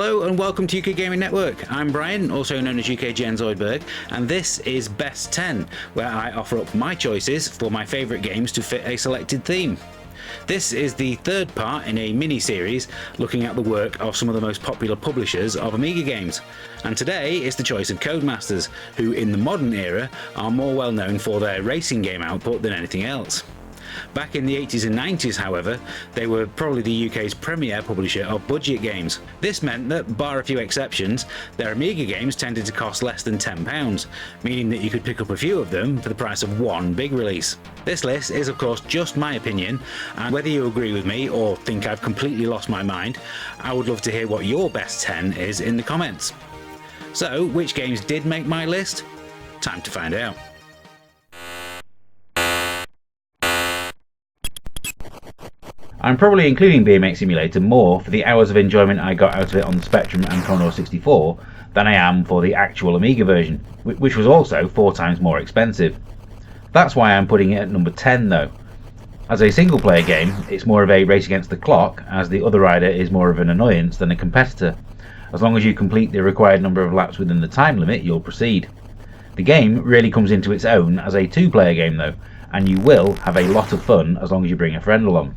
Hello and welcome to UK Gaming Network. I'm Brian, also known as UK Gen Zoidberg, and this is Best 10, where I offer up my choices for my favourite games to fit a selected theme. This is the third part in a mini-series looking at the work of some of the most popular publishers of Amiga games. And today is the choice of Codemasters, who in the modern era are more well known for their racing game output than anything else. Back in the 80s and 90s, however, they were probably the UK's premier publisher of budget games. This meant that, bar a few exceptions, their Amiga games tended to cost less than £10, meaning that you could pick up a few of them for the price of one big release. This list is of course just my opinion, and whether you agree with me or think I've completely lost my mind, I would love to hear what your best 10 is in the comments. So, which games did make my list? Time to find out. I'm probably including BMX Simulator more for the hours of enjoyment I got out of it on the Spectrum and Commodore 64 than I am for the actual Amiga version, which was also 4 times more expensive. That's why I'm putting it at number 10 though. As a single player game, it's more of a race against the clock, as the other rider is more of an annoyance than a competitor. As long as you complete the required number of laps within the time limit, you'll proceed. The game really comes into its own as a 2-player game though, and you will have a lot of fun as long as you bring a friend along.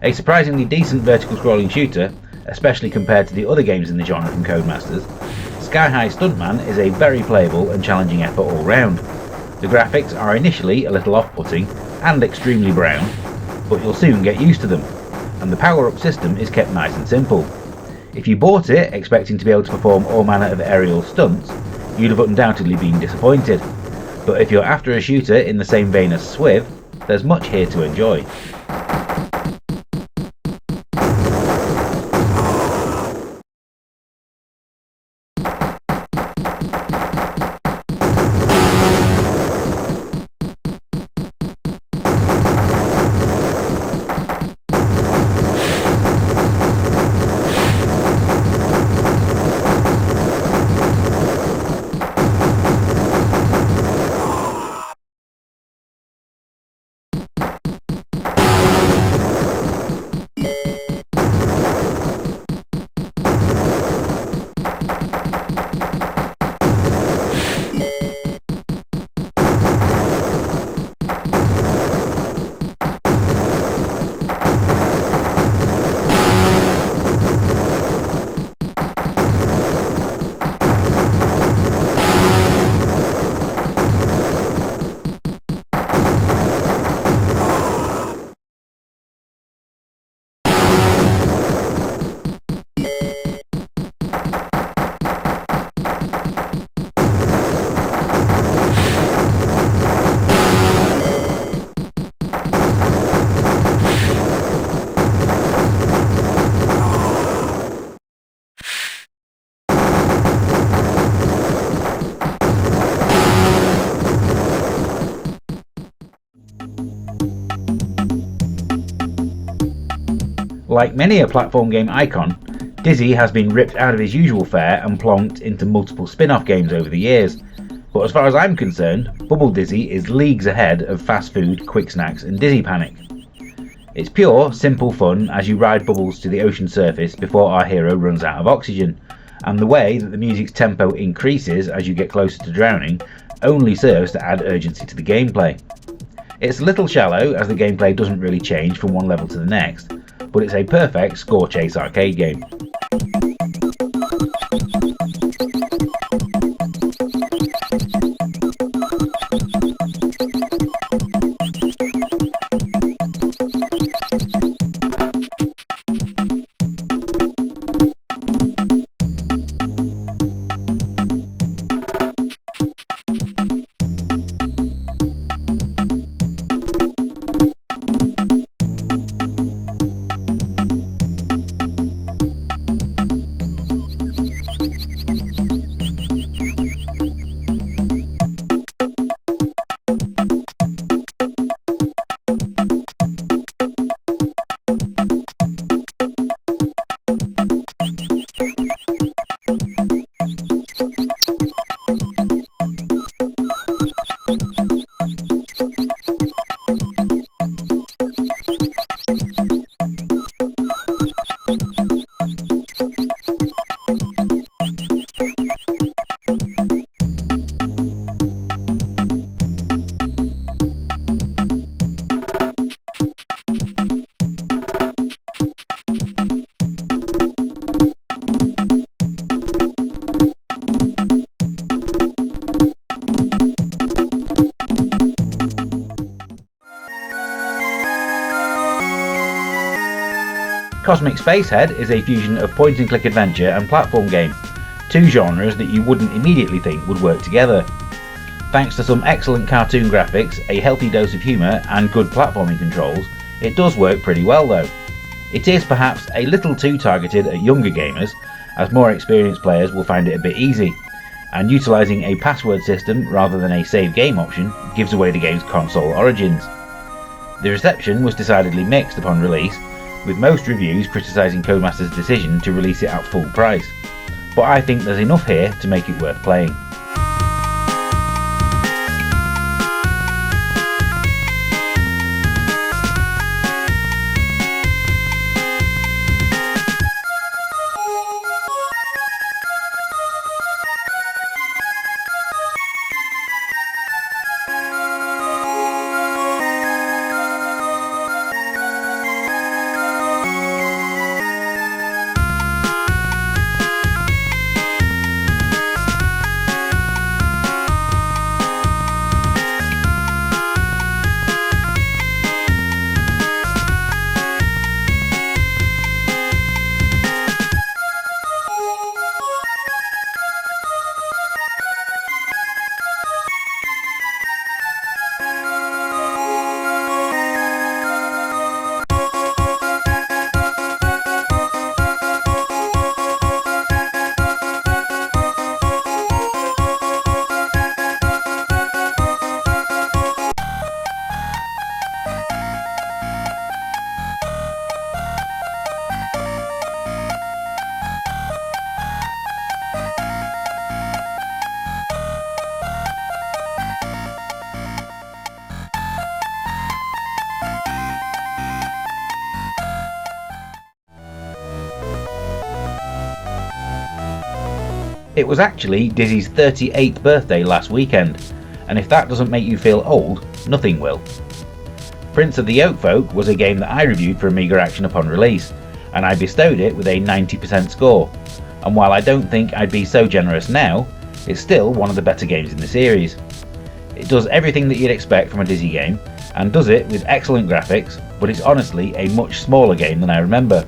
A surprisingly decent vertical scrolling shooter, especially compared to the other games in the genre from Codemasters, Sky High Stuntman is a very playable and challenging effort all round. The graphics are initially a little off-putting and extremely brown, but you'll soon get used to them, and the power-up system is kept nice and simple. If you bought it expecting to be able to perform all manner of aerial stunts, you'd have undoubtedly been disappointed. But if you're after a shooter in the same vein as Swiv, there's much here to enjoy. Like many a platform game icon, Dizzy has been ripped out of his usual fare and plonked into multiple spin-off games over the years, but as far as I'm concerned, Bubble Dizzy is leagues ahead of Fast Food, Quick Snacks and Dizzy Panic. It's pure, simple fun as you ride bubbles to the ocean surface before our hero runs out of oxygen, and the way that the music's tempo increases as you get closer to drowning only serves to add urgency to the gameplay. It's a little shallow as the gameplay doesn't really change from one level to the next, but it's a perfect score chase arcade game. Cosmic Spacehead is a fusion of point-and-click adventure and platform game, two genres that you wouldn't immediately think would work together. Thanks to some excellent cartoon graphics, a healthy dose of humour and good platforming controls, it does work pretty well though. It is perhaps a little too targeted at younger gamers, as more experienced players will find it a bit easy, and utilising a password system rather than a save game option gives away the game's console origins. The reception was decidedly mixed upon release, with most reviews criticising Codemasters' decision to release it at full price, but I think there's enough here to make it worth playing. It was actually Dizzy's 38th birthday last weekend, and if that doesn't make you feel old, nothing will. Prince of the Oak Folk was a game that I reviewed for Amiga Action upon release, and I bestowed it with a 90% score, and while I don't think I'd be so generous now, it's still one of the better games in the series. It does everything that you'd expect from a Dizzy game, and does it with excellent graphics, but it's honestly a much smaller game than I remember.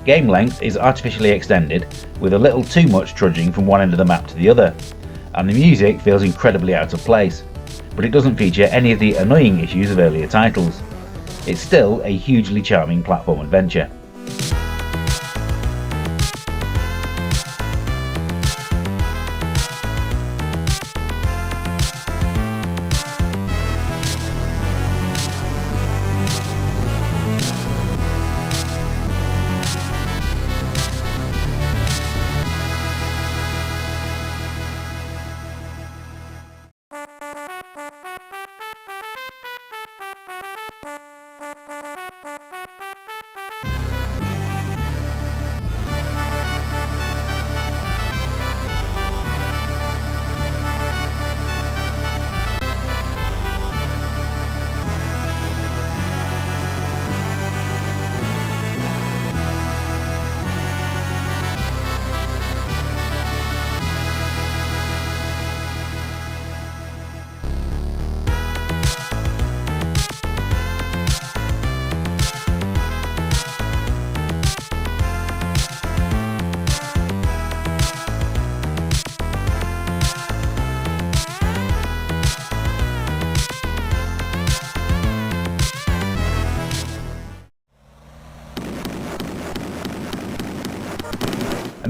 Game length is artificially extended, with a little too much trudging from one end of the map to the other, and the music feels incredibly out of place, but it doesn't feature any of the annoying issues of earlier titles. It's still a hugely charming platform adventure.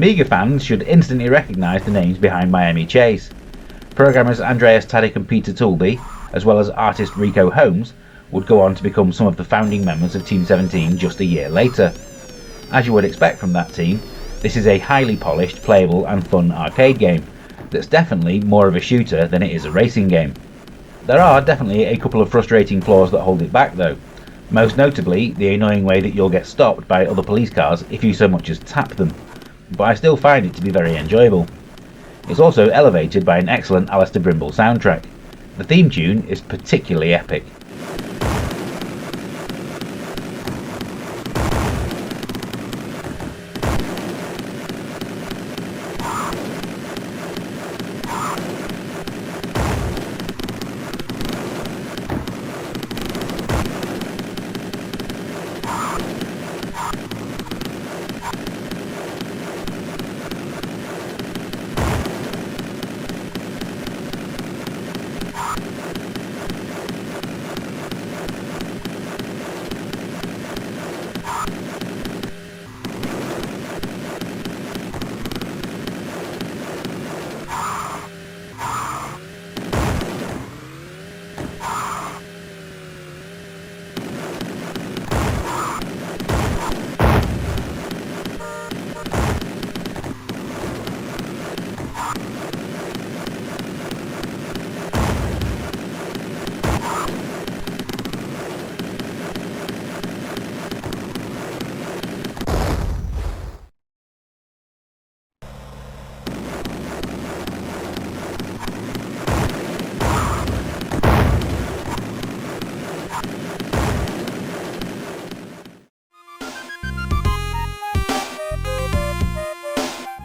Amiga fans should instantly recognise the names behind Miami Chase. Programmers Andreas Tadic and Peter Toolby, as well as artist Rico Holmes, would go on to become some of the founding members of Team 17 just a year later. As you would expect from that team, this is a highly polished, playable and fun arcade game that's definitely more of a shooter than it is a racing game. There are definitely a couple of frustrating flaws that hold it back though, most notably the annoying way that you'll get stopped by other police cars if you so much as tap them, but I still find it to be very enjoyable. It's also elevated by an excellent Alistair Brimble soundtrack. The theme tune is particularly epic.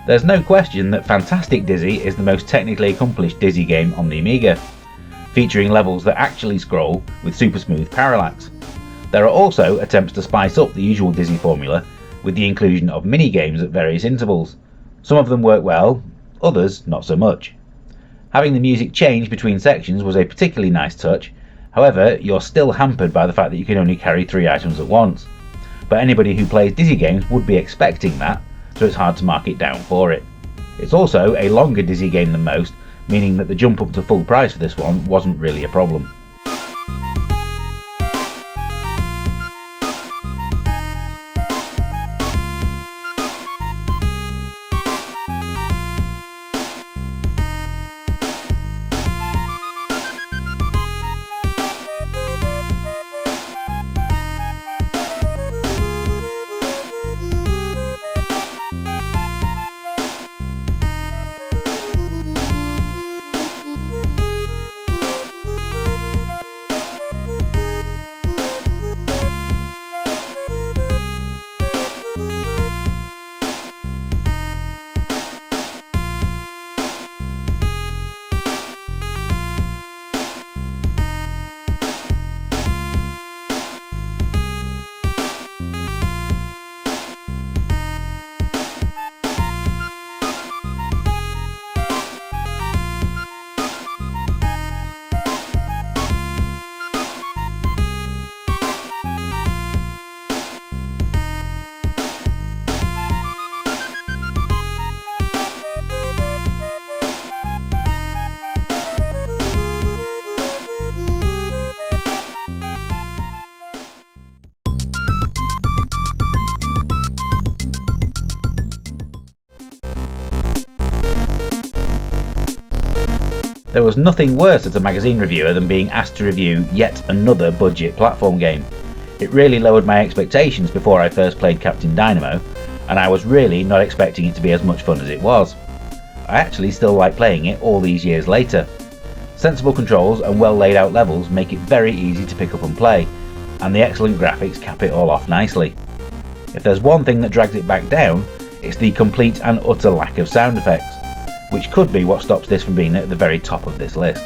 There's no question that Fantastic Dizzy is the most technically accomplished Dizzy game on the Amiga, featuring levels that actually scroll with super smooth parallax. There are also attempts to spice up the usual Dizzy formula with the inclusion of mini-games at various intervals. Some of them work well, others not so much. Having the music change between sections was a particularly nice touch, however you're still hampered by the fact that you can only carry 3 items at once. But anybody who plays Dizzy games would be expecting that, so it's hard to mark it down for it. It's also a longer Dizzy game than most, meaning that the jump up to full price for this one wasn't really a problem. There was nothing worse as a magazine reviewer than being asked to review yet another budget platform game. It really lowered my expectations before I first played Captain Dynamo, and I was really not expecting it to be as much fun as it was. I actually still like playing it all these years later. Sensible controls and well laid out levels make it very easy to pick up and play, and the excellent graphics cap it all off nicely. If there's one thing that drags it back down, it's the complete and utter lack of sound effects, which could be what stops this from being at the very top of this list.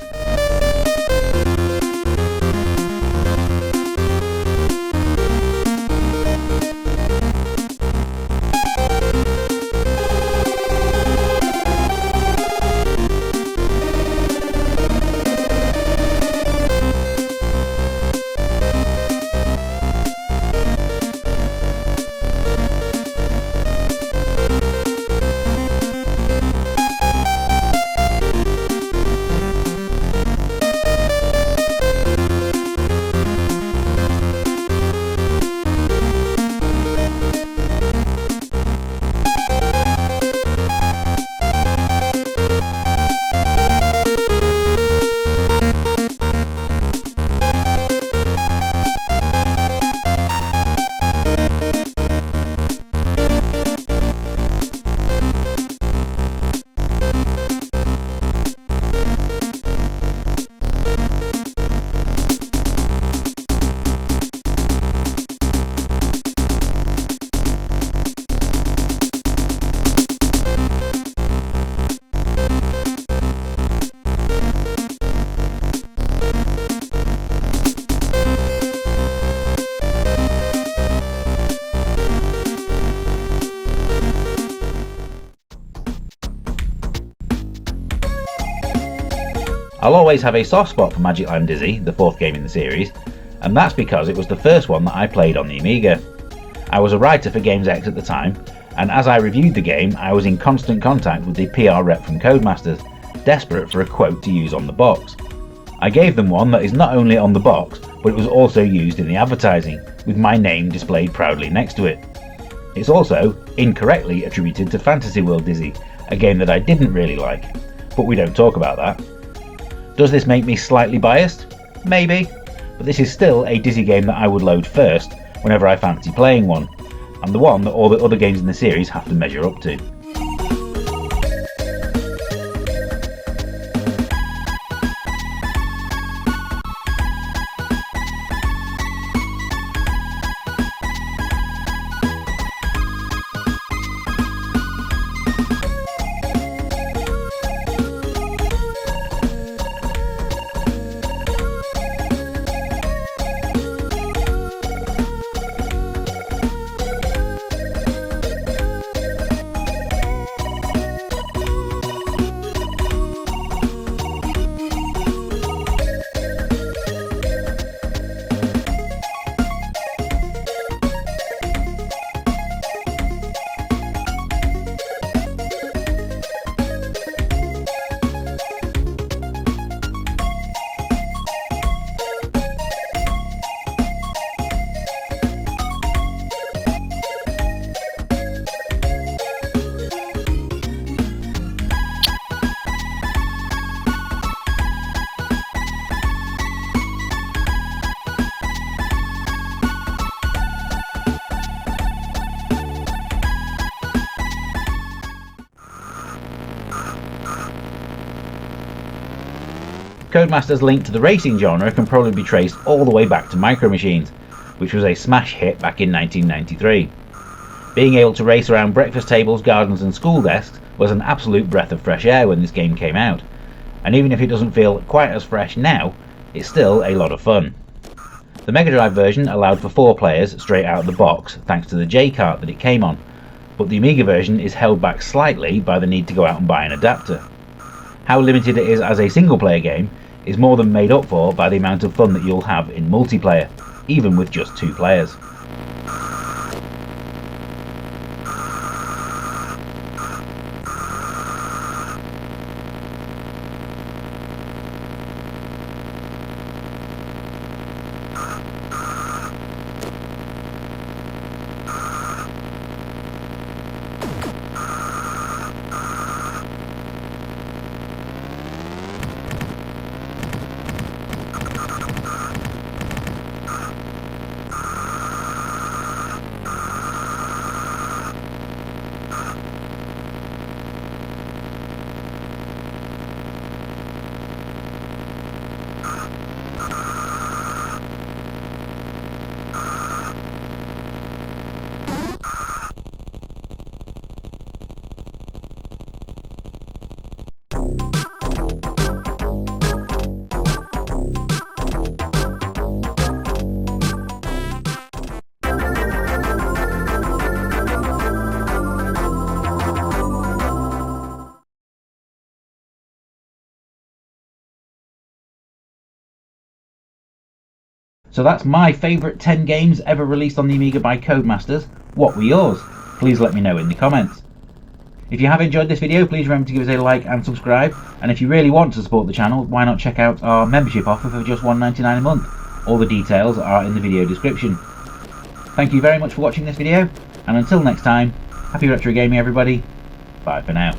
I'll always have a soft spot for Magic Land Dizzy, the 4th game in the series, and that's because it was the first one that I played on the Amiga. I was a writer for Games X at the time, and as I reviewed the game I was in constant contact with the PR rep from Codemasters, desperate for a quote to use on the box. I gave them one that is not only on the box, but it was also used in the advertising, with my name displayed proudly next to it. It's also incorrectly attributed to Fantasy World Dizzy, a game that I didn't really like, but we don't talk about that. Does this make me slightly biased? Maybe, but this is still a Dizzy game that I would load first whenever I fancy playing one, and the one that all the other games in the series have to measure up to. Codemasters' link to the racing genre can probably be traced all the way back to Micro Machines, which was a smash hit back in 1993. Being able to race around breakfast tables, gardens and school desks was an absolute breath of fresh air when this game came out, and even if it doesn't feel quite as fresh now, it's still a lot of fun. The Mega Drive version allowed for 4 players straight out of the box thanks to the J-cart that it came on, but the Amiga version is held back slightly by the need to go out and buy an adapter. How limited it is as a single player game is more than made up for by the amount of fun that you'll have in multiplayer, even with just 2 players. So that's my favourite 10 games ever released on the Amiga by Codemasters. What were yours? Please let me know in the comments. If you have enjoyed this video, please remember to give us a like and subscribe, and if you really want to support the channel, why not check out our membership offer for just $1.99 a month. All the details are in the video description. Thank you very much for watching this video, and until next time, happy retro gaming everybody. Bye for now.